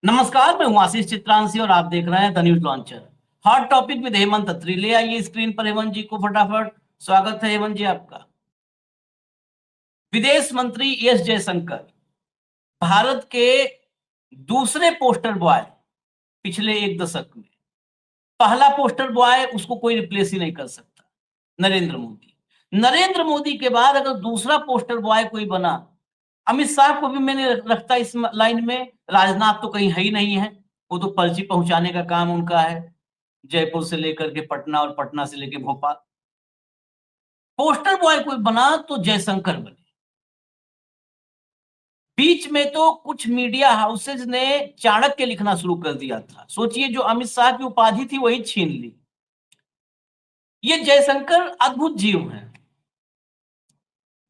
नमस्कार, मैं हूं आशीष चित्रांशी और आप देख रहे हैं the news launcher. Hot topic with Hemant Atri. ले आइए स्क्रीन पर हेमंत जी को फटाफट। स्वागत है हेमंत जी आपका। विदेश मंत्री एस जयशंकर भारत के दूसरे पोस्टर बॉय पिछले एक दशक में। पहला पोस्टर बॉय उसको कोई रिप्लेस ही नहीं कर सकता, नरेंद्र मोदी। नरेंद्र मोदी के बाद अगर दूसरा पोस्टर बॉय कोई बना, अमित शाह को भी मैंने रखता इस लाइन में। राजनाथ तो कहीं है ही नहीं है, वो तो पर्ची पहुंचाने का काम उनका है, जयपुर से लेकर के पटना और पटना से लेकर भोपाल। पोस्टर बॉय कोई बना तो जयशंकर बने। बीच में तो कुछ मीडिया हाउसेज ने चाणक्य लिखना शुरू कर दिया था। सोचिए, जो अमित शाह की उपाधि थी वही छीन ली। ये जयशंकर अद्भुत जीव हैं।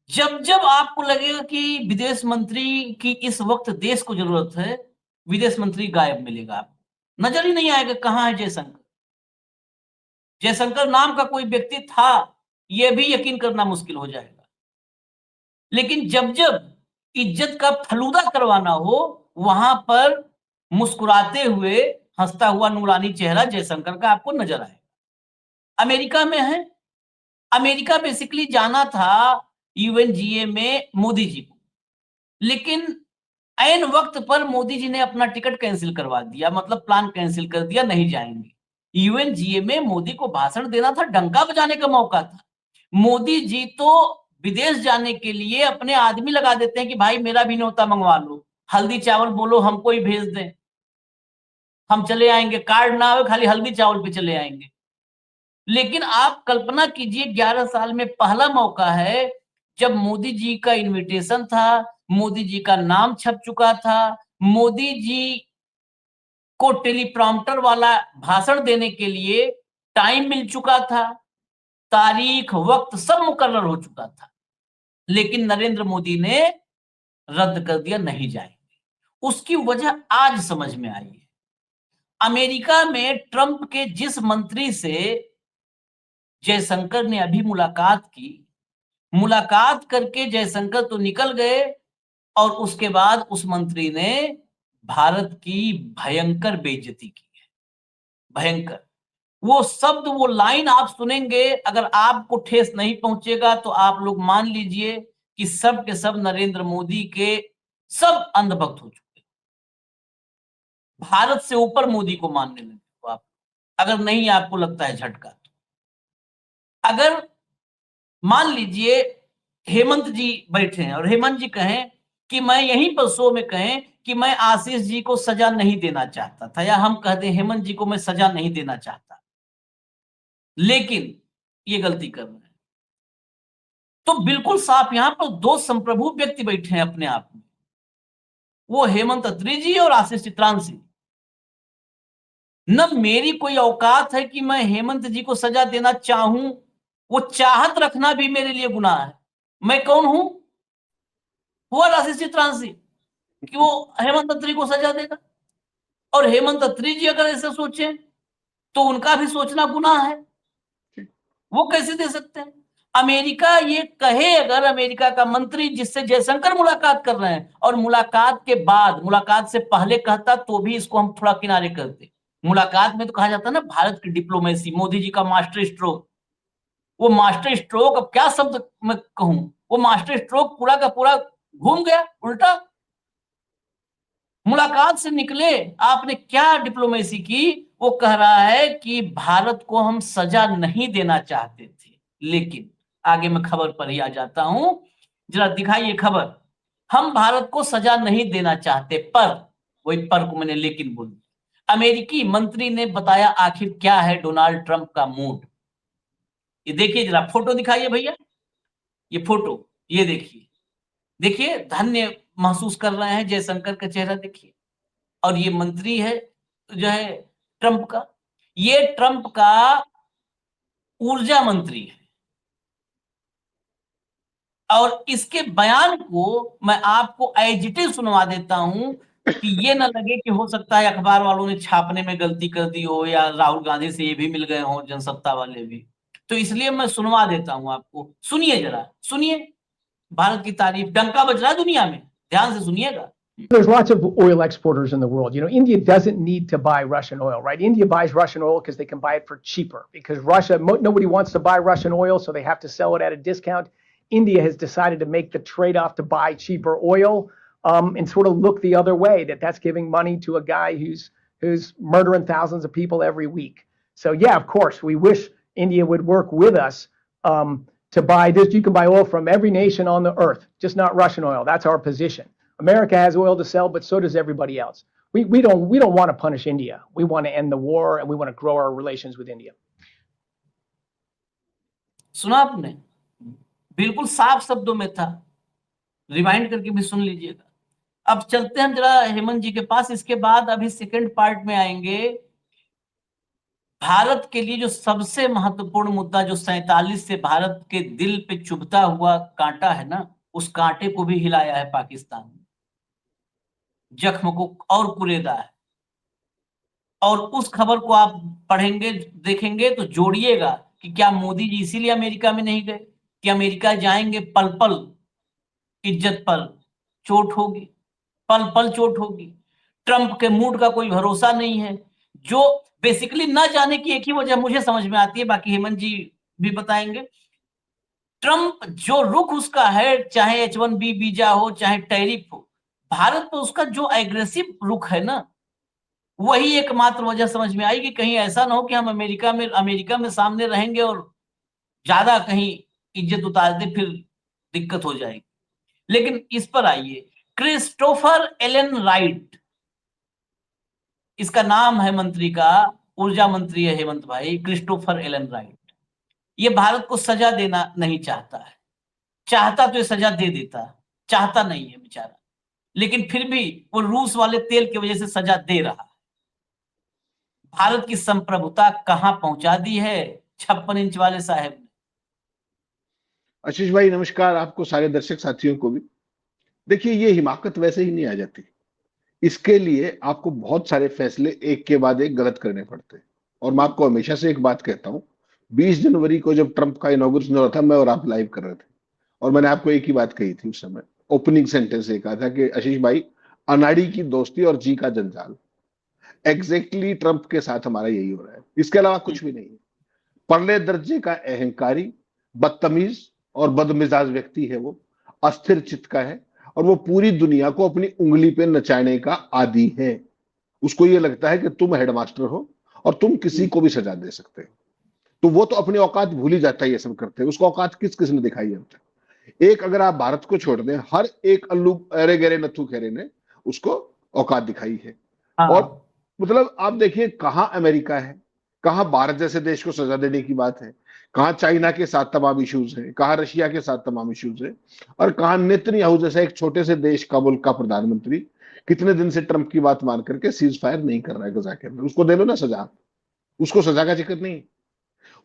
जब जब आपको लगेगा कि विदेश मंत्री की इस वक्त देश को जरूरत है, विदेश मंत्री गायब मिलेगा आपको, नजर ही नहीं आएगा कहां है जयशंकर। जयशंकर नाम का कोई व्यक्ति था, यह भी यकीन करना मुश्किल हो जाएगा। लेकिन जब जब इज्जत का फलूदा करवाना हो, वहां पर मुस्कुराते हुए हंसता हुआ नूरानी चेहरा जयशंकर का आपको नजर आएगा। अमेरिका में है। अमेरिका बेसिकली जाना था यूएनजीए में मोदी जी को, लेकिन ऐन वक्त पर मोदी जी ने अपना टिकट कैंसिल करवा दिया, मतलब प्लान कैंसिल कर दिया, नहीं जाएंगे। यूएनजीए में मोदी को भाषण देना था, डंका बजाने का मौका था। मोदी जी तो विदेश जाने के लिए अपने आदमी लगा देते हैं कि भाई मेरा भी न्योता मंगवा लो, हल्दी चावल बोलो हमको ही भेज दें, हम चले आएंगे, कार्ड ना हो खाली हल्दी चावल पे चले आएंगे। लेकिन आप कल्पना कीजिए, 11 साल में पहला मौका है जब मोदी जी का इनविटेशन था, मोदी जी का नाम छप चुका था, मोदी जी को टेलीप्रॉम्प्टर वाला भाषण देने के लिए टाइम मिल चुका था, तारीख वक्त सब मुकर्रर हो चुका था। लेकिन नरेंद्र मोदी ने रद्द कर दिया, नहीं जाएंगे। उसकी वजह आज समझ में आई है। अमेरिका में ट्रंप के जिस मंत्री से जयशंकर ने अभी मुलाकात की, मुलाकात करके जयशंकर तो निकल गए और उसके बाद उस मंत्री ने भारत की भयंकर बेइज्जती की है। भयंकर। वो शब्द, वो लाइन आप सुनेंगे, अगर आपको ठेस नहीं पहुंचेगा तो आप लोग मान लीजिए कि सब के सब नरेंद्र मोदी के सब अंधभक्त हो चुके। भारत से ऊपर मोदी को मानने लगे तो आप, अगर नहीं आपको लगता है झटका तो। अगर मान लीजिए हेमंत जी बैठे हैं और हेमंत जी कहें कि मैं यहीं पर शो में कहें कि मैं आशीष जी को सजा नहीं देना चाहता था, या हम कहते हैं हेमंत जी को मैं सजा नहीं देना चाहता, लेकिन ये गलती कर रहे हैं, तो बिल्कुल साफ यहां पर दो संप्रभु व्यक्ति बैठे हैं अपने आप में, वो हेमंत अत्री जी और आशीष चित्रांशी। न मेरी कोई औकात है कि मैं हेमंत जी को सजा देना चाहूं, वो चाहत रखना भी मेरे लिए गुनाह है। मैं कौन हूं? हुआ आशीष चित्रांशी कि वो हेमंत अत्री को सजा देगा। और हेमंत अत्री जी अगर ऐसे सोचे तो उनका भी सोचना गुनाह है, वो कैसे दे सकते हैं? अमेरिका ये कहे, अगर अमेरिका का मंत्री जिससे जयशंकर मुलाकात कर रहे हैं और मुलाकात के बाद, मुलाकात से पहले कहता तो भी इसको हम थोड़ा किनारे करते। मुलाकात में तो कहा जाता है ना भारत की डिप्लोमेसी, मोदी जी का मास्टर स्ट्रोक। वो मास्टर स्ट्रोक, अब क्या शब्द मैं कहूं, वो मास्टर स्ट्रोक पूरा का पूरा घूम गया उल्टा। मुलाकात से निकले, आपने क्या डिप्लोमेसी की? वो कह रहा है कि भारत को हम सजा नहीं देना चाहते थे, लेकिन आगे मैं खबर पर ही आ जाता हूं, जरा दिखाइए खबर। हम भारत को सजा नहीं देना चाहते, पर, वही पर को मैंने लेकिन बोल दिया। अमेरिकी मंत्री ने बताया आखिर क्या है डोनाल्ड ट्रंप का मूड। ये देखिए, जरा फोटो दिखाइए भैया, ये फोटो, ये देखिए। देखिए, धन्य महसूस कर रहे हैं जयशंकर का चेहरा देखिए। और ये मंत्री है जो है ट्रंप का, ये ट्रंप का ऊर्जा मंत्री है। और इसके बयान को मैं आपको एज इट इज सुनवा देता हूं कि ये ना लगे कि हो सकता है अखबार वालों ने छापने में गलती कर दी हो, या राहुल गांधी से ये भी मिल गए हो जनसत्ता वाले भी। तो इसलिए मैं सुनवा देता हूं आपको, सुनिए, जरा सुनिए। भारत की तारीफ, डंका बज रहा है दुनिया में, ध्यान से सुनिएगा। There's lots of oil exporters in the world. India doesn't need to buy Russian oil, right? India buys Russian oil because they can buy it for cheaper. Because nobody wants to buy Russian oil, so they have to sell it at a discount. India has decided to make the trade-off to buy cheaper oil, and sort of look the other way. That's giving money to a guy who's murdering thousands of people every week. So yeah, of course, we wish India would work with us to buy this. You can buy oil from every nation on the earth, just not Russian oil. That's our position. America has oil to sell, but so does everybody else. We don't want to punish India. We want to end the war, and we want to grow our relations with India. सुना आपने? बिल्कुल साफ शब्दों में था। Rewind करके भी सुन लीजिएगा। अब चलते हैं जरा हेमंत जी के पास। इसके बाद अभी सेकंड पार्ट में आएंगे। भारत के लिए जो सबसे महत्वपूर्ण मुद्दा, जो 47 से भारत के दिल पे चुभता हुआ कांटा है ना, उस कांटे को भी हिलाया है पाकिस्तान ने, जख्म को और कुरेदा है। और उस खबर को आप पढ़ेंगे, देखेंगे तो जोड़िएगा कि क्या मोदी जी इसीलिए अमेरिका में नहीं गए कि अमेरिका जाएंगे पल पल इज्जत पर चोट होगी, पल पल चोट होगी। ट्रंप के मूड का कोई भरोसा नहीं है, जो बेसिकली ना जाने की एक ही वजह मुझे समझ में आती है, बाकी हेमंत जी भी बताएंगे। ट्रंप जो रुख उसका है, चाहे H1B वीजा हो, चाहे टैरिफ हो, भारत पर उसका जो एग्रेसिव रुख है ना, वही एकमात्र वजह समझ में आई कि कहीं ऐसा ना हो कि हम अमेरिका में सामने रहेंगे और ज्यादा कहीं इज्जत उतार दे, फिर दिक्कत हो जाएगी। लेकिन इस पर आइए, क्रिस्टोफर एलन राइट इसका नाम है, मंत्री का, ऊर्जा मंत्री है हेमंत भाई, क्रिस्टोफर एलन राइट। ये भारत को सजा देना नहीं चाहता है। चाहता तो ये सजा दे देता, चाहता नहीं है बेचारा, लेकिन फिर भी वो रूस वाले तेल की वजह से सजा दे रहा है। भारत की संप्रभुता कहां पहुंचा दी है 56 इंच वाले साहब ने। आशीष भाई नमस्कार, आपको, सारे दर्शक साथियों को भी। देखिए, ये हिमाकत वैसे ही नहीं आ जाती। इसके लिए आपको बहुत सारे फैसले एक के बाद एक गलत करने पड़ते हैं। और मैं आपको हमेशा से एक बात कहता हूं, 20 जनवरी को जब ट्रंप का इनॉग्रेशन हो रहा था, मैं और आप लाइव कर रहे थे, और मैंने आपको एक ही बात कही थी उस समय। ओपनिंग सेंटेंस ये कहा था कि आशीष भाई, अनाड़ी की दोस्ती और जी का जंजाल। एग्जैक्टली ट्रंप के साथ हमारा यही हो रहा है, इसके अलावा कुछ भी नहीं है। परले दर्जे का अहंकारी, बदतमीज और बदमिजाज व्यक्ति है वो, अस्थिर चित्त का है, और वो पूरी दुनिया को अपनी उंगली पे नचाने का आदी है। उसको ये लगता है कि तुम हेडमास्टर हो और तुम किसी को भी सजा दे सकते हो। तो वो तो अपनी औकात भूल ही जाता है ये सब करते हैं। उसको औकात किस किस ने दिखाई है अब तक? एक, अगर आप भारत को छोड़ दें, हर एक अल्लू अरे गहरे नथु खेरे ने उसको औकात दिखाई है। और मतलब आप देखिए, कहां अमेरिका है, कहां भारत जैसे देश को सजा देने की बात है, कहां चाइना के साथ तमाम इश्यूज है, कहां रशिया के साथ तमाम इश्यूज है, और कहां नेतन्याहू जैसा एक छोटे से देश का मुल्क का प्रधानमंत्री कितने दिन से ट्रंप की बात मान करके सीज फायर नहीं कर रहा है गजा के अंदर। उसको दे लो ना सजा, उसको सजा का जिक्र नहीं।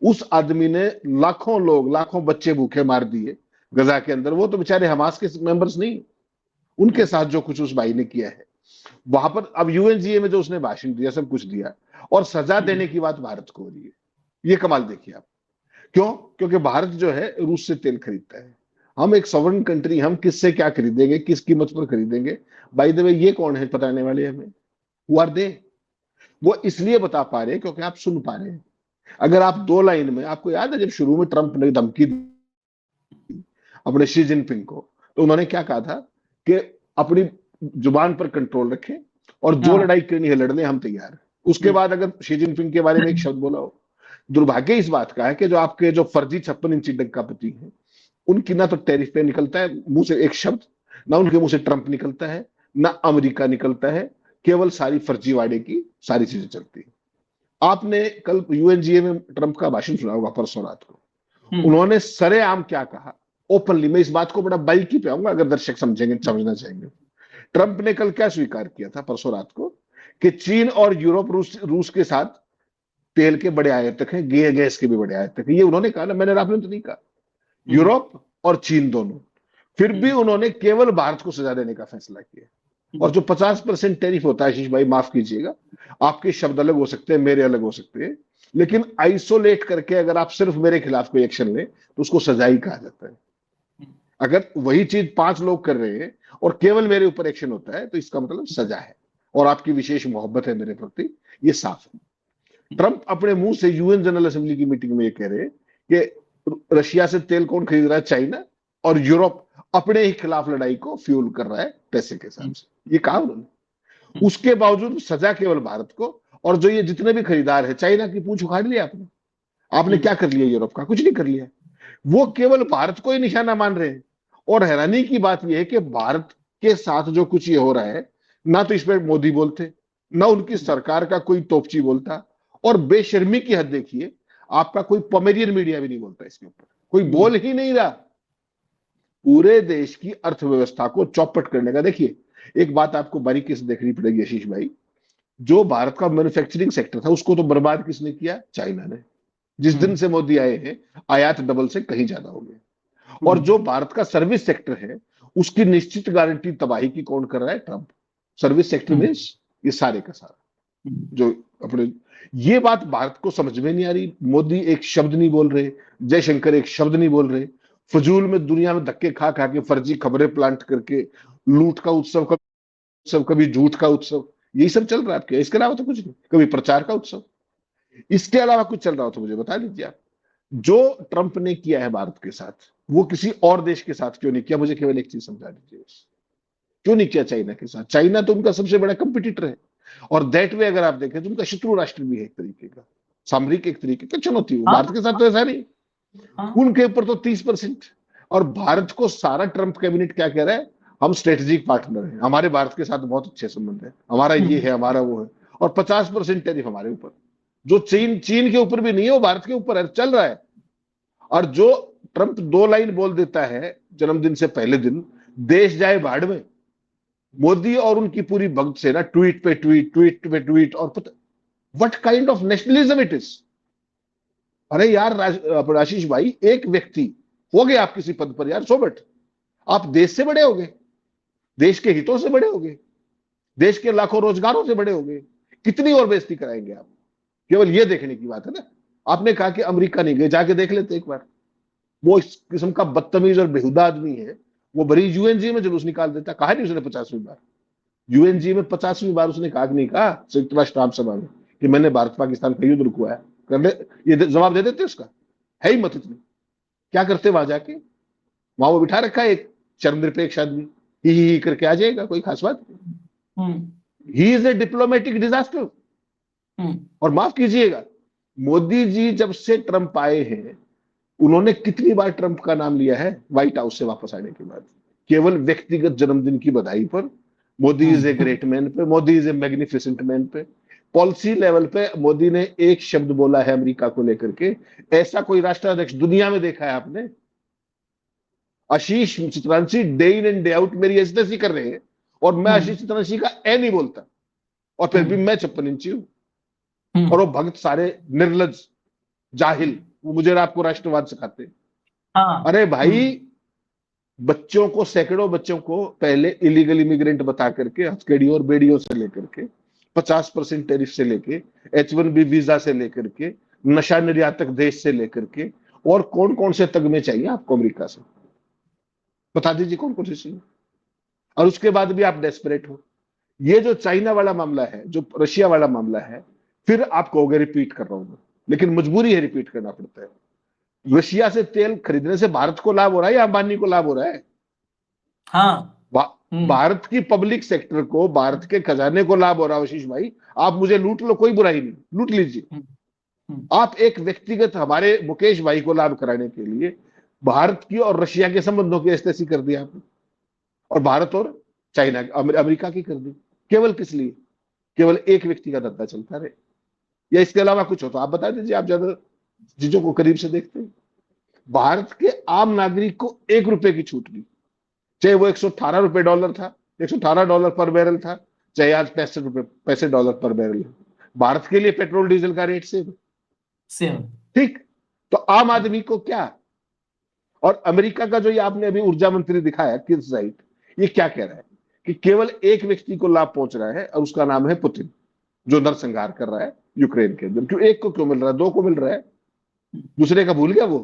उस आदमी ने लाखों लोग, लाखों बच्चे भूखे मार दिए गजा के अंदर। वो तो बेचारे हमास के मेंबर्स नहीं, उनके साथ जो कुछ उस भाई ने किया है वहां पर। अब यूएनजीए में जो उसने भाषण दिया, सब कुछ दिया, और सजा देने की बात भारत को हो रही है। ये कमाल देखिए आप। क्यों? क्योंकि भारत जो है रूस से तेल खरीदता है। हम एक सॉवरेन कंट्री, हम किससे क्या खरीदेंगे, किस कीमत पर खरीदेंगे? बाय द वे, ये कौन है बताने वाले हमें? Who are they? वो इसलिए बता पा रहे हैं क्योंकि आप सुन पा रहे हैं। अगर आप 2 लाइन में, आपको याद है जब शुरू में ट्रंप ने धमकी दी अपने शी जिनपिंग को, तो उन्होंने क्या कहा था कि अपनी जुबान पर कंट्रोल रखें और जो लड़ाई करनी है लड़ने हम तैयार हैं। उसके बाद अगर शी जिनपिंग के बारे में एक शब्द बोला हो, दुर्भाग्य इस बात का है कि जो आपके जो फर्जी 56 इंची डग्गापति हैं, उनकी ना तो टैरिफ पे निकलता है मुंह से एक शब्द, ना उनके मुंह से ट्रंप निकलता है, ना अमेरिका निकलता है। केवल सारी फर्जीवाड़े की सारी चीजें चलती है। आपने कल यूएनजीए में ट्रंप का भाषण सुना होगा, परसों रात को। उन्होंने सरेआम क्या कहा, ओपनली। मैं इस बात को बड़ा बारीकी पे आऊंगा अगर दर्शक समझेंगे, समझना चाहेंगे। ट्रंप ने कल क्या स्वीकार किया था परसों रात को, कि चीन और यूरोप रूस के साथ तेल के बड़े आयातक हैं, गैस के भी बड़े आयातक हैं। ये उन्होंने कहा ना, मैंने आपने तो नहीं कहा। यूरोप और चीन दोनों। फिर भी उन्होंने केवल भारत को सजा देने का फैसला किया। और जो 50% टैरिफ होता है, आशीष भाई माफ कीजिएगा, आपके शब्द अलग हो सकते हैं, मेरे अलग हो सकते हैं, लेकिन आइसोलेट करके अगर आप सिर्फ मेरे खिलाफ कोई एक्शन लें तो उसको सजा ही कहा जाता है। अगर वही चीज 5 लोग कर रहे हैं और केवल मेरे ऊपर एक्शन होता है तो इसका मतलब सजा है और आपकी विशेष मोहब्बत है मेरे प्रति, ये साफ है। ट्रंप अपने मुंह से यूएन जनरल असेंबली की मीटिंग में ये कह रहे हैं कि रशिया से तेल कौन खरीद रहा है, चाइना, और यूरोप अपने ही खिलाफ लड़ाई को फ्यूल कर रहा है पैसे के हिसाब से, ये कहा उन्होंने। उसके बावजूद सजा केवल भारत को, और जो ये जितने भी खरीदार है, चाइना की पूंछ उखाड़ लिया आपने। आपने क्या कर लिया यूरोप का? कुछ नहीं कर लिया। वो केवल भारत को ही निशाना मान रहे हैं। और हैरानी की बात यह है कि भारत के साथ जो कुछ ये हो रहा है, ना तो इसमें मोदी बोलते, ना उनकी सरकार का कोई तोपची बोलता, और बेशर्मी की हद देखिए, आपका कोई पोमेरियन मीडिया भी नहीं बोलता इसके ऊपर, कोई बोल ही नहीं रहा। पूरे देश की अर्थव्यवस्था को चौपट करने का। देखिए, एक बात आपको बारीकी से देखनी पड़ेगी आशीष भाई, जो भारत का मैन्युफैक्चरिंग सेक्टर था उसको तो बर्बाद किसने किया? चाइना ने। जिस दिन से मोदी आए हैं, आयात डबल से कहीं ज्यादा हो गया। और जो भारत का सर्विस सेक्टर है, उसकी निश्चित गारंटी तबाही की कौन कर रहा है? ट्रंप। सर्विस सेक्टर में ये सारे का सारा जो अपने, ये बात भारत को समझ में नहीं आ रही। मोदी एक शब्द नहीं बोल रहे, जयशंकर एक शब्द नहीं बोल रहे, फजूल में दुनिया में धक्के खा खा के फर्जी खबरें प्लांट करके लूट का उत्सव, कभी झूठ का उत्सव, यही सब चल रहा है आपके। इसके अलावा तो कुछ नहीं। कभी प्रचार का उत्सव, इसके अलावा कुछ चल रहा हो तो मुझे बता दीजिए आप। जो ट्रंप ने किया है भारत के साथ, वो किसी और देश के साथ क्यों नहीं किया? मुझे केवल एक चीज समझा दीजिए, क्यों नहीं किया चाइना के साथ? चाइना तो उनका सबसे बड़ा कंपिटिटर है, और दैट वे अगर आप देखें तो उनका शत्रु राष्ट्र भी है एक तरीके का, सामरिक एक तरीके का चुनौती। भारत के साथ तो ऐसा नहीं, उनके ऊपर तो 30%। और भारत को सारा ट्रंप कैबिनेट क्या कह रहा है? हम स्ट्रेटेजिक पार्टनर हैं, हमारे भारत के साथ बहुत अच्छे संबंध है, हमारा ये है, हमारा वो है, और 50% टैरिफ हमारे ऊपर। जो चीन के ऊपर भी नहीं है, वो भारत के ऊपर है, चल रहा है। और जो ट्रंप 2 लाइन बोल देता है जन्मदिन से पहले दिन, देश जाए भाड़ में, मोदी और उनकी पूरी भक्त से ना ट्वीट पे ट्वीट, ट्वीट पे ट्वीट, और what kind of nationalism it is. अरे यार आशीष भाई, एक व्यक्ति हो गए आप किसी पद पर यार, सोबत आप देश से बड़े हो गए, देश के हितों से बड़े हो गए, देश के लाखों रोजगारों से बड़े हो गए, कितनी और बेइज्जती कराएंगे आप? केवल ये देखने की बात है ना। आपने कहा कि अमेरिका नहीं गए, जाके देख लेते एक बार। वो इस किस्म का बदतमीज और बेहुदा आदमी है, वो बड़ी यूएनजी में जुलूस निकाल देता। कहा नहीं उसने 50वीं बार? यूएनजी में 50वीं बार उसने कहा कि नहीं कहा संयुक्त राष्ट्र आम सभा में कि मैंने भारत पाकिस्तान का युद्ध रुकवाया? कर ले, ये जवाब दे देते उसका? है ही मत इतनी। क्या करते वहां जाके? वहां वो बिठा रखा है एक चरमनिरपेक्ष आदमी, ही करके आ जाएगा, कोई खास बात? He is a diplomatic disaster. और माफ कीजिएगा, मोदी जी जब से ट्रंप आए हैं, उन्होंने कितनी बार ट्रंप का नाम लिया है व्हाइट हाउस से वापस आने के बाद? केवल व्यक्तिगत जन्मदिन की बधाई पर, Modi is a great man पे, Modi is a magnificent man पे। पॉलिसी लेवल पे मोदी ने एक शब्द बोला है अमेरिका को लेकर के, ऐसा कोई राष्ट्राध्यक्ष दुनिया में देखा है आपने? Ashish Chitranshi day in and day out मेरी इज्जत कर रहे हैं, और मैं आशीष चितरंशी का ए नहीं बोलता, और फिर भी मैं 56 इंची हूं। और वो भक्त सारे निर्लज जाहिल, वो मुझे आपको राष्ट्रवाद सिखाते। अरे भाई, बच्चों को, सैकड़ों बच्चों को पहले इलीगल इमिग्रेंट बता करके हथकड़ियों और बेड़ियों से लेकर के, 50% टैरिफ से लेके, H1B वीजा से लेकर के, नशा निर्यातक देश से लेकर के, और कौन कौन से तगमे चाहिए आपको अमेरिका से? बता दीजिए कौन कौन से चाहिए। और उसके बाद भी आप डेस्परेट हो। ये जो चाइना वाला मामला है, जो रशिया वाला मामला है, फिर आप कहोगे रिपीट कर रहा हूं मैं, लेकिन मजबूरी है, रिपीट करना पड़ता है। रशिया से तेल खरीदने से भारत को लाभ हो रहा है या अंबानी को लाभ हो रहा है? भारत की पब्लिक सेक्टर को, भारत के खजाने को लाभ हो रहा है आशीष भाई। आप मुझे लूट लो, कोई बुराई नहीं, लूट लीजिए। आप एक व्यक्तिगत हमारे मुकेश भाई को लाभ कराने के लिए भारत की और रशिया के संबंधों की एस्टेसी कर दी आपने, और भारत और चाइना, अमेरिका की कर दी। केवल किस लिए? केवल एक व्यक्ति का धंधा चलता रहे, या इसके अलावा कुछ हो तो आप बता दीजिए, आप ज्यादा चीजों को करीब से देखते हैं। भारत के आम नागरिक को ₹1 की छूट दी, चाहे वो $118 डॉलर था, $118 पर बैरल था, चाहे आज $65 पर बैरल है। भारत के लिए पेट्रोल डीजल का रेट सेम, ठीक। तो आम आदमी को क्या? और अमेरिका का जो ये आपने अभी ऊर्जा मंत्री दिखाया किस साइड, ये क्या कह रहा है कि केवल एक व्यक्ति को लाभ पहुंच रहा है, और उसका नाम है पुतिन, जो नरसंहार कर रहा है यूक्रेन के अंदर। क्यों एक को क्यों मिल रहा है? 2 को मिल रहा है, दूसरे का भूल गया वो?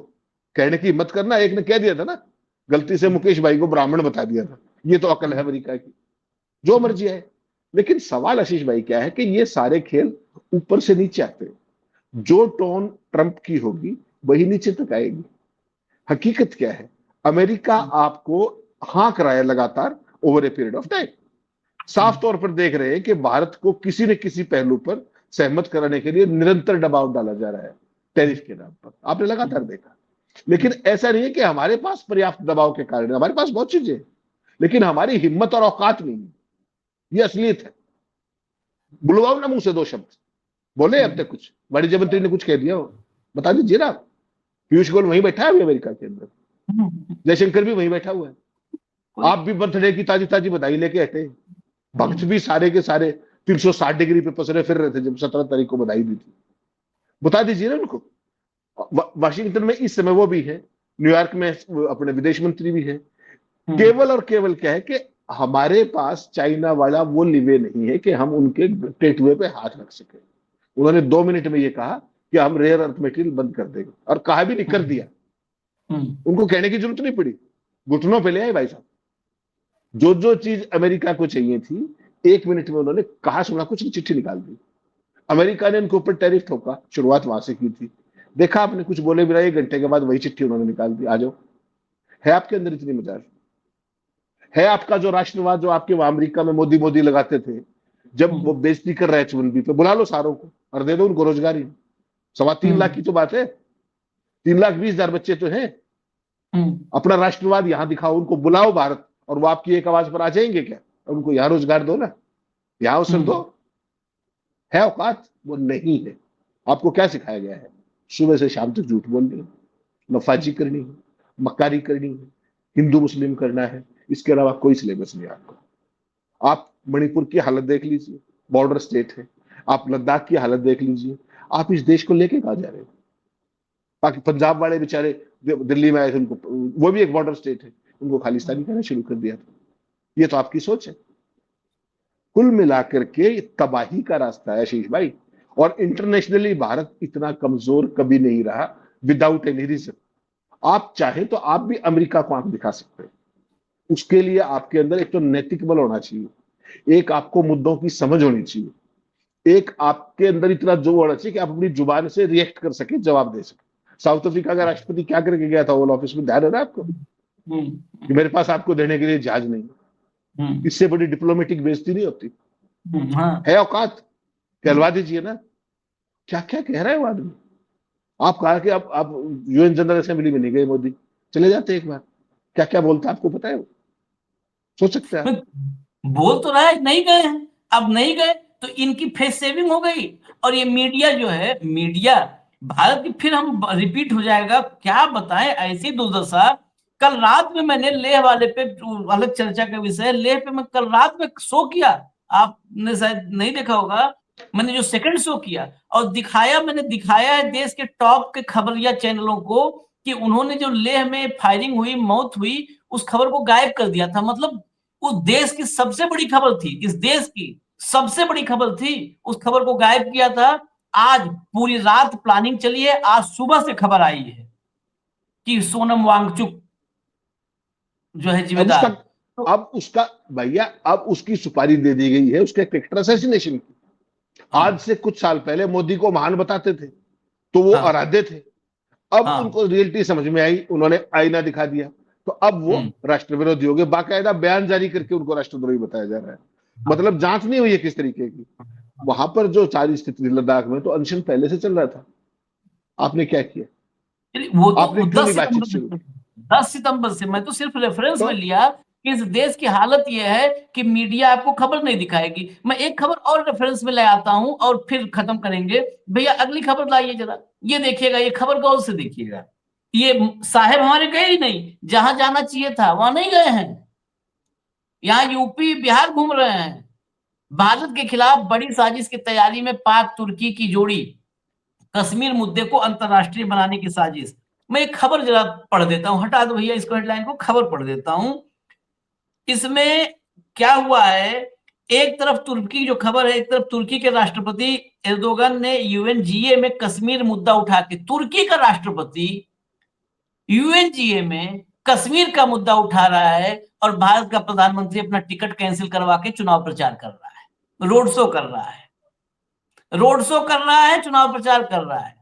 कहने की हिम्मत करना, एक ने कह दिया था ना गलती से मुकेश भाई को ब्राह्मण बता दिया था, ये तो अकल है अमेरिका की, जो मर्जी है। लेकिन सवाल आशीष भाई क्या है कि ये सारे खेल ऊपर से नीचे आते हैं, जो टोन ट्रंप की होगी वही नीचे तक आएगी। हकीकत क्या है, अमेरिका आपको हाँक रहा है लगातार over a period of time, साफ तौर पर देख रहे हैं कि भारत को किसी न किसी पहलू पर सहमत कराने के लिए निरंतर दबाव डाला जा रहा है टैरिफ के नाम पर, आपने लगातार देखा। लेकिन ऐसा नहीं है कि हमारे पास पर्याप्त दबाव के कारण, हमारे पास बहुत चीजें हैं, लेकिन हमारी हिम्मत और औकात नहीं है, ये असलियत है। बुलवाओ ना मुंह से 2 शब्द बोले अब तक, कुछ वाणिज्य मंत्री ने कुछ कह दिया हो, बता दीजिए ना। पीयूष गोयल वहीं बैठा है अभी अमेरिका के अंदर, जयशंकर भी वहीं बैठा हुआ है, आप भी बर्थडे की ताजी ताजी बधाई लेके हटे, भक्त भी सारे के सारे 360 डिग्री पे पसरे फिर रहे थे जब 17 तारीख को बधाई दी थी। बता दीजिए ना उनको। वाशिंगटन में इस समय वो भी है, न्यूयॉर्क में अपने विदेश मंत्री भी है। केवल और केवल क्या है कि हमारे पास चाइना वाला वो लिवे नहीं है कि हम उनके टेटुए पे हाथ रख सके। उन्होंने 2 मिनट में ये कहा कि हम रेयर अर्थ मटेरियल बंद कर देंगे, और कहा भी नहीं, कर दिया। उनको कहने की जरूरत नहीं पड़ी, घुटनों पे ले आए भाई साहब। जो जो चीज अमेरिका को चाहिए थी 1 मिनट में उन्होंने कहा सुना कुछ नहीं, चिट्ठी निकाल दी। अमेरिका ने उनके ऊपर टैरिफ ठोका, शुरुआत वहां से की थी, देखा आपने कुछ बोले बिना 1 घंटे के बाद वही चिट्ठी उन्होंने निकाल दी। आ जाओ, है आपके अंदर इतनी मजाल है? आपका जो राष्ट्रवाद जो आपके वहां अमेरिका में मोदी मोदी लगाते थे, जब वो बेइज्जती कर रहे हैं H1B पे, बुला लो सारों को और दे दो उनको रोजगारी। 3.25 लाख की तो बात है, 3,20,000 बच्चे तो हैं। अपना राष्ट्रवाद यहां दिखाओ, उनको बुलाओ भारत, और वो आपकी एक आवाज पर आ जाएंगे क्या? उनको यहां रोजगार दो ना, यहां अवसर दो। है औकात? वो नहीं है। आपको क्या सिखाया गया है? सुबह से शाम तक झूठ बोलनी है, नफाची करनी है, मक्कारी करनी है, हिंदू मुस्लिम करना है, इसके अलावा कोई सिलेबस नहीं आपको। आप मणिपुर की हालत देख लीजिए, बॉर्डर स्टेट है। आप लद्दाख की हालत देख लीजिए, आप इस देश को लेके कहां जा रहे हो? बाकी पंजाब वाले बेचारे दिल्ली में आए थे, उनको, वो भी एक बॉर्डर स्टेट है, उनको खालिस्तानी कहना शुरू कर दिया था। ये तो आपकी सोच है। कुल मिलाकर के तबाही का रास्ता है आशीष भाई, और इंटरनेशनली भारत इतना कमजोर कभी नहीं रहा विदाउट एनी रीजन। आप चाहे तो आप भी अमेरिका को आंख दिखा सकते हैं, उसके लिए आपके अंदर एक तो नैतिक बल होना चाहिए, एक आपको मुद्दों की समझ होनी चाहिए, एक आपके अंदर इतना जोर होना चाहिए कि आप अपनी जुबान से रिएक्ट कर सके, जवाब दे सके। साउथ अफ्रीका का राष्ट्रपति क्या करके गया था ओवल ऑफिस में, ध्यान है ना आपको? कि मेरे पास आपको देने के लिए जहाज नहीं। इससे बड़ी डिप्लोमेटिक बेइज्जती नहीं होती। है औकात? कहलवा दीजिए ना। क्या क्या कह रहा है वो आदमी। आप कहा कि आप यूएन जनरल असेंबली में नहीं गए मोदी, चले जाते एक बार। क्या क्या बोलता आपको पता है? वो सोच सकते हैं? बोल तो रहा है नहीं गए हैं, अब नहीं गए तो इनकी फेस सेविंग हो गई। और ये मीडिया जो है, मीडिया भारत की, फिर हम रिपीट हो जाएगा, क्या बताएं ऐसी दुर्दशा। कल रात में मैंने लेह वाले पे, अलग चर्चा का विषय, लेह पे मैं कल रात में शो किया, आपने शायद नहीं देखा होगा, मैंने जो सेकंड शो किया और मैंने दिखाया है देश के टॉप के खबरिया चैनलों को कि उन्होंने जो लेह में फायरिंग हुई, मौत हुई, उस खबर को गायब कर दिया था। मतलब उस देश की सबसे बड़ी खबर थी, इस देश की सबसे बड़ी खबर थी, उस खबर को गायब किया था। आज पूरी रात प्लानिंग चली है, आज सुबह से खबर आई है कि सोनम वांगचुक जो है जिम्मेदार। अब उसका भैया, अब उसकी सुपारी दे दी गई है उसके कैरेक्टर असैसिनेशन की। आज से कुछ साल पहले मोदी को महान बताते थे तो वो आराध्य थे, अब उनको रियलिटी समझ में आई, उन्होंने आईना दिखा दिया, तो अब वो राष्ट्र विरोधी हो गए। बाकायदा बयान जारी करके उनको राष्ट्रद्रोही बताया जा रहा है। मतलब जांच नहीं हुई है किस तरीके की। वहां पर जो सारी स्थिति लद्दाख में, तो अनशन पहले से चल रहा था। आपने क्या किया? वो तो आपने क्यों नहीं बातचीत शुरू? 10 सितंबर से मैं तो सिर्फ रेफरेंस में लिया कि इस देश की हालत यह है कि मीडिया आपको खबर नहीं दिखाएगी। मैं एक खबर और रेफरेंस में ले आता हूं और फिर खत्म करेंगे। भैया अगली खबर लाइए जरा, ये देखिएगा, ये खबर गौर से देखिएगा। ये साहब हमारे गए ही नहीं, जहां जाना चाहिए था वहां नहीं गए हैं, यहाँ यूपी बिहार घूम रहे हैं। भारत के खिलाफ बड़ी साजिश की तैयारी में पाक तुर्की की जोड़ी, कश्मीर मुद्दे को अंतरराष्ट्रीय बनाने की साजिश। मैं एक खबर जरा पढ़ देता हूं, हटा दो भैया इसको, हेडलाइन को, खबर पढ़ देता हूं। इसमें क्या हुआ है, एक तरफ तुर्की की जो खबर है, एक तरफ तुर्की के राष्ट्रपति एर्दोगन ने यूएनजीए में कश्मीर मुद्दा उठा के, तुर्की का राष्ट्रपति यूएनजीए में कश्मीर का मुद्दा उठा रहा है और भारत का प्रधानमंत्री अपना टिकट कैंसिल करवा के चुनाव प्रचार कर रहा है, रोड शो कर रहा है, रोड शो कर रहा है, चुनाव प्रचार कर रहा है।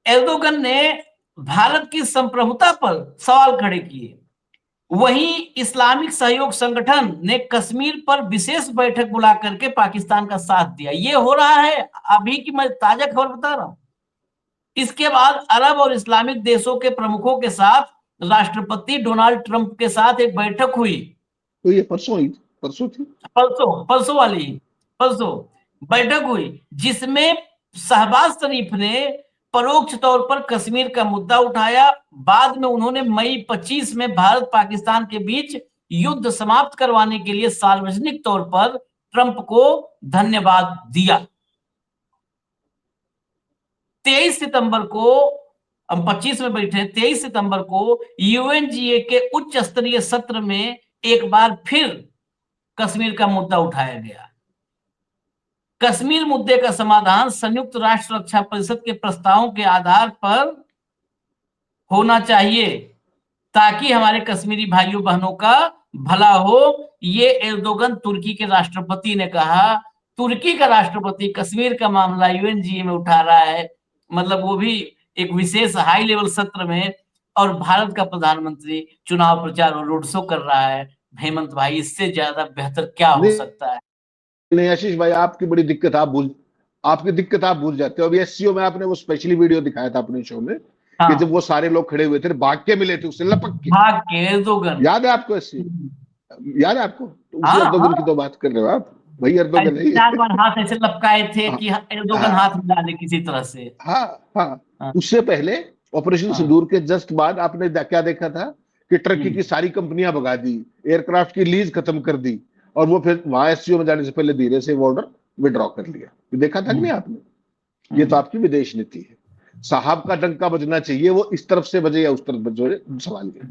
एर्दोगन ने भारत की संप्रभुता पर सवाल खड़े किए। वहीं इस्लामिक सहयोग संगठन ने कश्मीर पर विशेष बैठक बुला करके पाकिस्तान का साथ दिया। ये हो रहा है अभी की, मैं ताजा खबर बता रहा हूं। इसके बाद अरब और इस्लामिक देशों के प्रमुखों के साथ राष्ट्रपति डोनाल्ड ट्रंप के साथ एक बैठक हुई। तो ये परसों थी, परसों वाली परसों बैठक हुई, जिसमें शहबाज शरीफ ने परोक्ष तौर पर कश्मीर का मुद्दा उठाया। बाद में उन्होंने मई 25 में भारत पाकिस्तान के बीच युद्ध समाप्त करवाने के लिए सार्वजनिक तौर पर ट्रंप को धन्यवाद दिया। 23 सितंबर को, हम 25 में बैठे, 23 सितंबर को यूएनजीए के उच्च स्तरीय सत्र में एक बार फिर कश्मीर का मुद्दा उठाया गया। कश्मीर मुद्दे का समाधान संयुक्त राष्ट्र रक्षा परिषद के प्रस्तावों के आधार पर होना चाहिए ताकि हमारे कश्मीरी भाइयों बहनों का भला हो। ये एर्दोगन तुर्की के राष्ट्रपति ने कहा। तुर्की का राष्ट्रपति कश्मीर का मामला यूएनजीए में उठा रहा है, मतलब वो भी एक विशेष हाई लेवल सत्र में, और भारत का प्रधानमंत्री चुनाव प्रचार और रोड शो कर रहा है। हेमंत भाई, इससे ज्यादा बेहतर क्या हो सकता है? नहीं आशीष भाई, आपकी दिक्कत आप भूल जाते हो। अभी एससीओ में आपने वो स्पेशली वीडियो दिखाया था अपने शो में, कि जब वो सारे लोग खड़े हुए थे, भाग के मिले थे उससे, लपक के भाग के एर्दोगन, याद है आपको? याद है आपको? तो उसी एर्दोगन की तो बात कर रहे हो आप भाई। एर्दोगन नहीं, 4 बार हाथ ऐसे लपकाए थे कि एर्दोगन हाथ मिला ले किसी तरह से। हाँ। उससे पहले ऑपरेशन सिंदूर के जस्ट बाद आपने क्या देखा था कि टर्की की सारी कंपनियां भगा दी, एयरक्राफ्ट की लीज खत्म कर दी, और वो फिर वहां एससीओ में जाने से पहले धीरे से ऑर्डर विड्रॉ कर लिया। ये देखा था कि नहीं आपने? ये तो आपकी विदेश नीति है। साहब का डंका बजना चाहिए, वो इस तरफ से बजे या उस तरफ बजे, सवाल ये।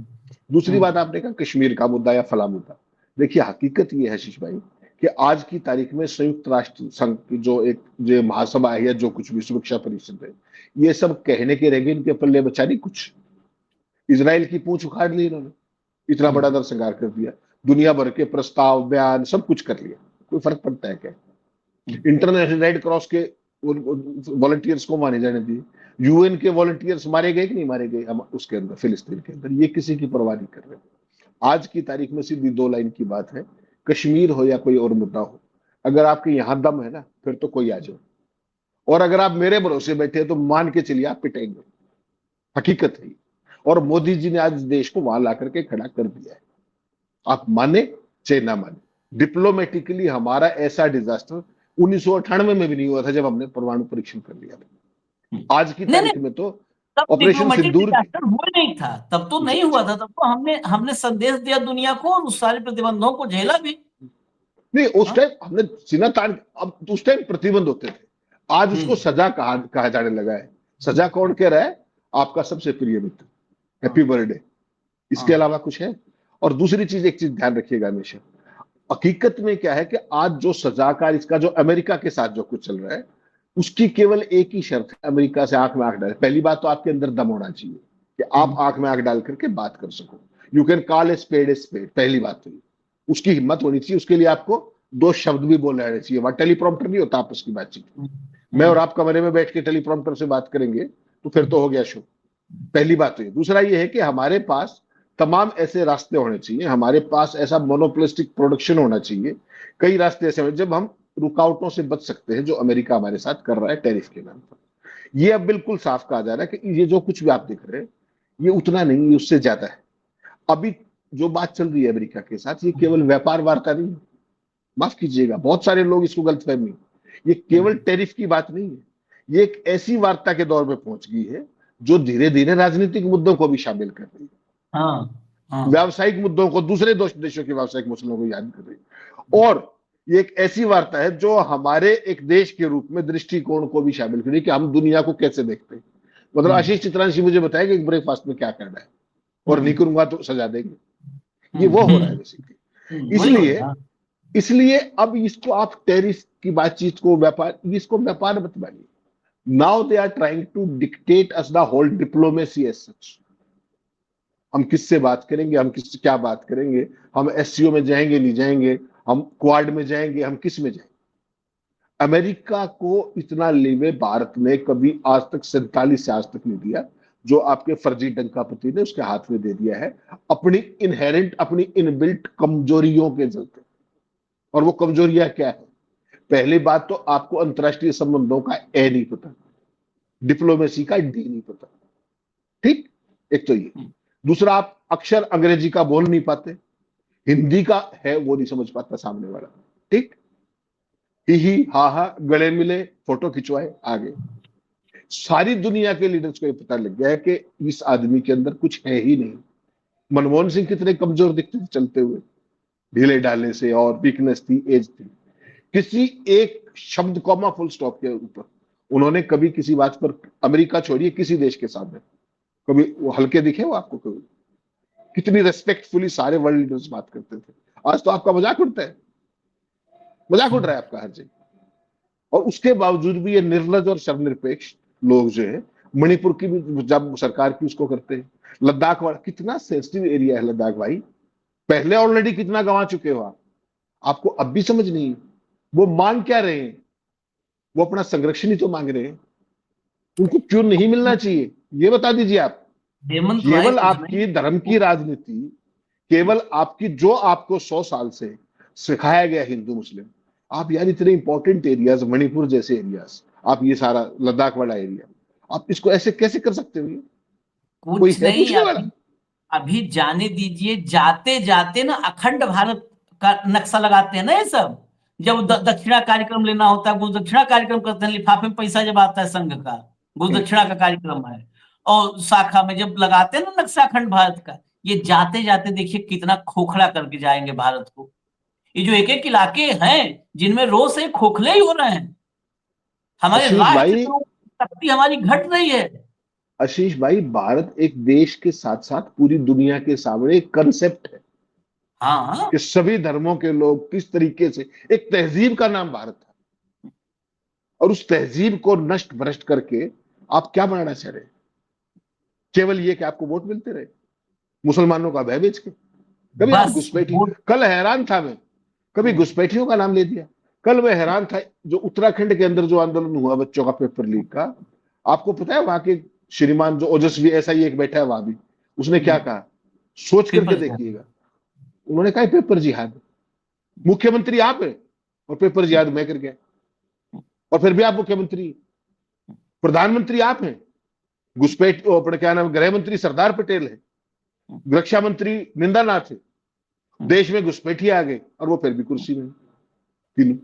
दूसरी बात आपने कहा कश्मीर का मुद्दा या फला मुद्दा। देखिए हकीकत ये है आशीष भाई कि आज की तारीख में संयुक्त राष्ट्र संघ की जो महासभा है या जो कुछ भी सुरक्षा परिषद है, ये सब कहने के रह गए, इनके पल्ले बचा नहीं कुछ। इजराइल की पूंछ उखाड़ ली इन्होंने, इतना बड़ा नरसंहार कर दिया, दुनिया भर के प्रस्ताव बयान सब कुछ कर लिया, कोई फर्क पड़ता है क्या? इंटरनेशनल रेड क्रॉस के वॉलंटियर्स को माने जाने दिए, यूएन के वॉलंटियर्स मारे गए कि नहीं मारे गए हम उसके अंदर, फिलिस्तीन के अंदर, ये किसी की परवाह नहीं कर रहे। आज की तारीख में सीधी 2 लाइन की बात है, कश्मीर हो या कोई और मुद्दा हो, अगर आपके यहां दम है ना, फिर तो कोई आ जाओ, और अगर आप मेरे भरोसे बैठे तो मान के चलिए आप पिटेंगे। हकीकत है। और मोदी जी ने आज देश को वहां ला करके खड़ा कर दिया है, आप माने चाहे ना माने। डिप्लोमेटिकली हमारा ऐसा डिजास्टर 1998 में भी नहीं हुआ था जब हमने परमाणु परीक्षण कर लिया था। आज की तारीख में तो ऑपरेशन सिंदूर हुआ नहीं था, तब तो नहीं हुआ था, तब तो हमने संदेश दिया दुनिया को और उस सारे प्रतिबंधों को झेला भी नहीं। उस टाइम हमने सीना तान, अब उस टाइम प्रतिबंध होते थे, आज उसको सजा कहा जाने लगा है। सजा कौन कह रहा है? आपका सबसे प्रिय मित्र, हैप्पी बर्थडे, इसके अलावा कुछ है? और दूसरी चीज, एक चीज ध्यान रखिएगा हमेशा, हकीकत में क्या है कि आज जो सजाकार, इसका जो अमेरिका के साथ जो कुछ चल रहा है, उसकी केवल एक ही शर्त है, अमेरिका से आंख में आंख डाले। पहली बात तो आपके अंदर दम होना चाहिए कि आप आंख में आंख डाल करके बात कर सको। You can call a spade, पहली बात तो उसकी हिम्मत होनी चाहिए। उसके लिए आपको 2 शब्द भी बोलने आने चाहिए। वहां टेलीप्रॉम्प्टर नहीं होता आपस की बातचीत। मैं और आप कमरे में बैठ के टेलीप्रॉम्प्टर से बात करेंगे तो फिर तो हो गया शो। पहली बात तो ये। दूसरा ये है कि हमारे पास तमाम ऐसे रास्ते होने चाहिए, हमारे पास ऐसा मोनोपोलिस्टिक प्रोडक्शन होना चाहिए, कई रास्ते ऐसे जब हम रुकावटों से बच सकते हैं जो अमेरिका हमारे साथ कर रहा है टैरिफ के नाम पर। ये अब बिल्कुल साफ कहा जा रहा है कि ये जो कुछ भी आप देख रहे हैं ये उतना नहीं, ये उससे ज्यादा है। अभी जो बात चल रही है अमेरिका के साथ, ये केवल व्यापार वार्ता नहीं है, माफ कीजिएगा, बहुत सारे लोग इसको गलतफहमी, ये केवल टैरिफ की बात नहीं है, ये एक ऐसी वार्ता के दौर में पहुंच गई है जो धीरे धीरे राजनीतिक मुद्दों को भी शामिल कर रही है, व्यावसायिक मुद्दों को, दूसरे देशों के व्यावसायिक मसलों को याद कर रही है, और ये एक ऐसी वार्ता है जो हमारे एक देश के रूप में दृष्टिकोण को भी शामिल कर रही है कि हम दुनिया को कैसे देखते हैं। मतलब आशीष चित्रांशी मुझे बताया कि ब्रेकफास्ट में क्या करना है, और नहीं करूंगा तो सजा देंगे, ये वो हो रहा है बेसिकली। इसलिए अब इसको आप टैरिफ की बातचीत को इसको व्यापार मत मानिए। Now they are trying to dictate us the whole diplomacy as such. हम किससे बात करेंगे, हम किससे क्या बात करेंगे, हम एससीओ में जाएंगे नहीं जाएंगे, हम क्वाड में जाएंगे, हम किस में जाएंगे। अमेरिका को इतना लीवे भारत ने कभी आज तक 47 से आज तक नहीं दिया, जो आपके फर्जी डंकापति ने उसके हाथ में दे दिया है, अपनी इनहेरेंट, अपनी इनबिल्ट कमजोरियों के चलते। और वो कमजोरियां क्या है? पहली बात तो आपको अंतरराष्ट्रीय संबंधों का ए नहीं पता, डिप्लोमेसी का डी नहीं पता, ठीक, एक तो ये। दूसरा, आप अक्षर अंग्रेजी का बोल नहीं पाते, हिंदी का है वो नहीं समझ पाता सामने वाला, ठीक। ही हा हा, गले मिले, फोटो खिंचवाए, आगे। सारी दुनिया के लीडर्स को ये पता लग गया है कि इस आदमी के अंदर कुछ है ही नहीं। मनमोहन सिंह कितने कमजोर दिखते थे चलते हुए, ढीले ढाले से, और वीकनेस थी, एज थी। किसी एक शब्द कॉमा फुल स्टॉप के ऊपर उन्होंने कभी किसी बात पर, अमेरिका छोड़िए, किसी देश के सामने कभी वो हल्के दिखे वो आपको? कभी? कितनी रेस्पेक्टफुली सारे वर्ल्ड लीडर्स बात करते थे। आज तो आपका मजाक उड़ता है, मजाक उड़ रहा है आपका हर जगह। और उसके बावजूद भी ये निर्लज और शर्मनिरपेक्ष लोग जो है, मणिपुर की भी जब सरकार की उसको करते हैं, लद्दाख वाला कितना सेंसिटिव एरिया है लद्दाख भाई, पहले ऑलरेडी कितना गंवा चुके हो आप, आपको अब भी समझ नहीं है। वो मांग क्या रहे हैं? वो अपना संरक्षण ही तो मांग रहे हैं। उनको क्यों नहीं मिलना चाहिए ये बता दीजिए आप। हेमंत राय केवल कुछ आपकी नहीं। धर्म की राजनीति, केवल आपकी जो आपको 100 साल से सिखाया गया हिंदू मुस्लिम, आप यार इतने इंपॉर्टेंट एरियाज, मणिपुर जैसे एरियाज, आप ये सारा लद्दाख वाला एरिया, आप इसको ऐसे कैसे कर सकते हो? कोई कुछ है नहीं, पूछने वाला? अभी जाने दीजिए। जाते जाते ना अखंड भारत का नक्शा लगाते हैं ना ये सब। जब दक्षिणा कार्यक्रम लेना होता है, गुरुदक्षिणा कार्यक्रम करते हैं, लिफाफे में पैसा जब आता है संघ का, गुरुदक्षिणा का कार्यक्रम है, और शाखा में जब लगाते हैं ना नक्शा अखंड भारत का, ये जाते जाते देखिए कितना खोखला करके जाएंगे भारत को। ये जो एक एक इलाके हैं जिनमें रोज से खोखले ही हो रहे हैं, हमारे आशीष राष्ट्र भाई, शक्ति हमारी घट रही है। आशीष भाई, भारत एक देश के साथ साथ पूरी दुनिया के सामने एक कंसेप्ट है हाँ, कि सभी धर्मों के लोग किस तरीके से, एक तहजीब का नाम भारत था, और उस तहजीब को नष्ट भ्रष्ट करके आप क्या बनाना चाह रहे हैं? केवल ये कि आपको वोट मिलते रहे, मुसलमानों का भय बेच के। कभी आप बस घुसपैठी, कल हैरान था मैं, कभी घुसपैठियों का नाम ले दिया। कल मैं हैरान था, जो उत्तराखंड के अंदर जो आंदोलन हुआ बच्चों का पेपर लीक का, आपको पता है वहां के श्रीमान जो ओजस्वी ऐसा ही एक बैठा है वहां भी, उसने क्या कहा? सोच करके पेपर देखिएगा। उन्होंने कहा पेपर जिहाद, मुख्यमंत्री आप है और पेपर जिहाद मैं कर गया, और फिर भी आप मुख्यमंत्री, प्रधानमंत्री आप हैं, घुसपैठ अपने क्या नाम, गृह मंत्री सरदार पटेल है, रक्षा मंत्री निंदानाथ है, देश में घुसपैठी आ गए और वो फिर भी कुर्सी में तीनों।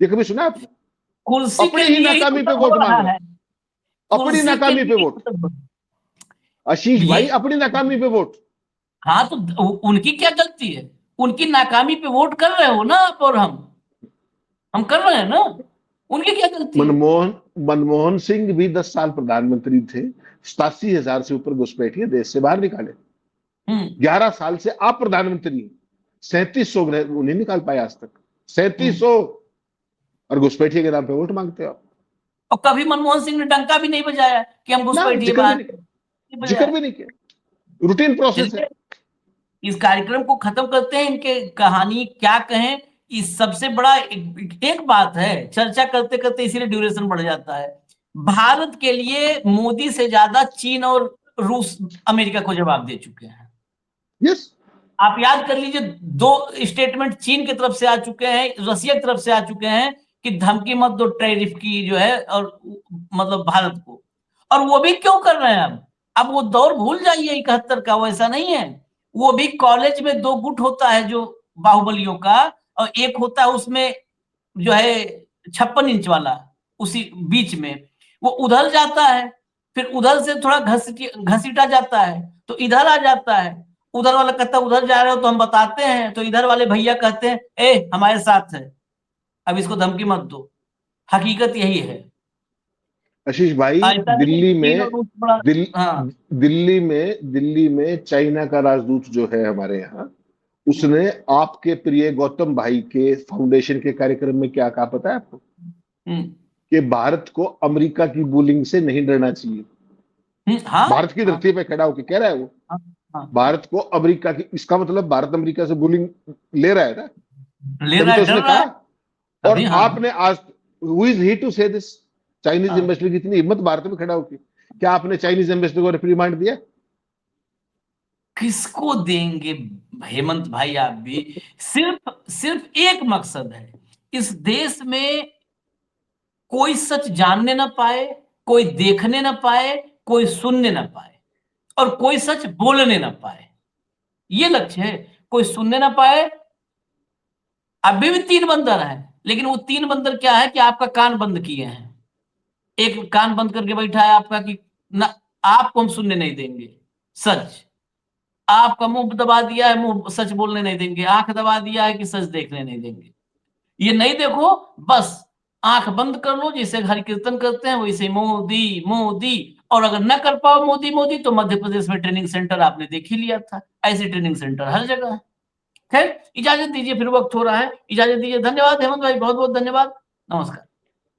ये कभी सुना आपने? कुर्सी अपनी के ही लिए ही नाकामी तो पे सब हो वोट रहा मांग रहा, है। अपनी कुर्सी के नाकामी पे लिए ही वोट। तो सब। आशीष ये भाई, अपनी नाकामी पे वोट। हाँ, तो उनकी क्या गलती है? उनकी नाकामी पे वोट कर रहे हो ना आप और हम कर रहे हैं ना। उनकी क्या गलती है? मनमोहन सिंह भी 10 साल प्रधानमंत्री थे, 87,000 से ऊपर घुसपैठिए देश से बाहर निकाले। 11 साल से आप प्रधानमंत्री हैं, 3700 नहीं निकाल पाए आज तक, 3700, और घुसपैठिए के नाम पे वोट मांगते हो आप। और कभी मनमोहन सिंह ने डंका भी नहीं बजाया कि हम ना, घुसपैठिए जिक्र भी बाहर, नहीं किया, नहीं जिक्र बजाया। भी नहीं किया, रूटीन प्रोसेस है। चलिए, इस कार्यक्रम को खत्म करते हैं। इनके कहानी क्या कहें, इस सबसे बड़ा एक बात है, चर्चा करते करते इसीलिए ड्यूरेशन बढ़ जाता है। भारत के लिए मोदी से ज्यादा चीन और रूस अमेरिका को जवाब दे चुके हैं। यस, आप याद कर लीजिए, 2 स्टेटमेंट चीन की तरफ से आ चुके हैं, रसिया की तरफ से आ चुके हैं कि धमकी मत दो टैरिफ की जो है, और मतलब भारत को। और वो भी क्यों कर रहे हैं? अब वो दौर भूल जाइए 71 का, वैसा नहीं है। वो भी कॉलेज में 2 गुट होता है जो बाहुबलियों का, और एक होता है उसमें जो है 56 इंच वाला, उसी बीच में वो उधर जाता है, फिर उधर से थोड़ा घसीटा जाता है तो इधर आ जाता है। उधर वाला कहता है उधर जा रहे हो तो हम बताते हैं, तो इधर वाले भैया कहते हैं ए हमारे साथ है, अब इसको धमकी मत दो। हकीकत यही है। आशीष भाई, ऐसा नहीं दिल्ली चीन और में रूस बड़ा। दिल, हाँ, दिल्ली में चाइना का राजदूत जो है हमारे यहाँ, उसने आपके प्रिय गौतम भाई के फाउंडेशन के कार्यक्रम में क्या कहा पता है आपको? कि भारत को अमेरिका की बुलिंग से नहीं डरना चाहिए। हाँ भारत की धरती पे खड़ा होकर कह रहा है वो, हाँ, भारत को अमेरिका की, इसका मतलब भारत अमेरिका से बुलिंग ले रहा है ना, ले तभी रहा तो है, डर उसने रहा कहा। है और अभी। हाँ आपने आज, हु इज ही टू से दिस, चाइनीज हाँ, एम्बेसडर की इतनी हिम्मत भारत में खड़ा होगी, क्या आपने चाइनीज एम्बेसडर को रिप्रीमांड दिया? किसको देंगे हेमंत भाई? आप भी सिर्फ सिर्फ एक मकसद है, इस देश में कोई सच जानने ना पाए, कोई देखने ना पाए, कोई सुनने ना पाए, और कोई सच बोलने ना पाए। ये लक्ष्य है। कोई सुनने ना पाए। अभी भी 3 बंदर हैं, लेकिन वो 3 बंदर क्या है कि आपका कान बंद किए हैं। एक कान बंद करके बैठा है आपका कि ना, आपको हम सुनने नहीं देंगे सच। आपका मुंह दबा दिया है, मुंह सच बोलने नहीं देंगे। आंख दबा दिया है कि सच देखने नहीं देंगे। ये नहीं देखो, बस आंख बंद कर लो, जैसे हरि कीर्तन करते हैं वैसे मोदी मोदी। और अगर न कर पाओ मोदी मोदी, तो मध्य प्रदेश में ट्रेनिंग सेंटर आपने देख ही लिया था। ऐसे ट्रेनिंग सेंटर हर जगह है। खैर, इजाजत दीजिए, फिर वक्त हो रहा है, इजाजत दीजिए। धन्यवाद हेमंत भाई, बहुत बहुत धन्यवाद। नमस्कार।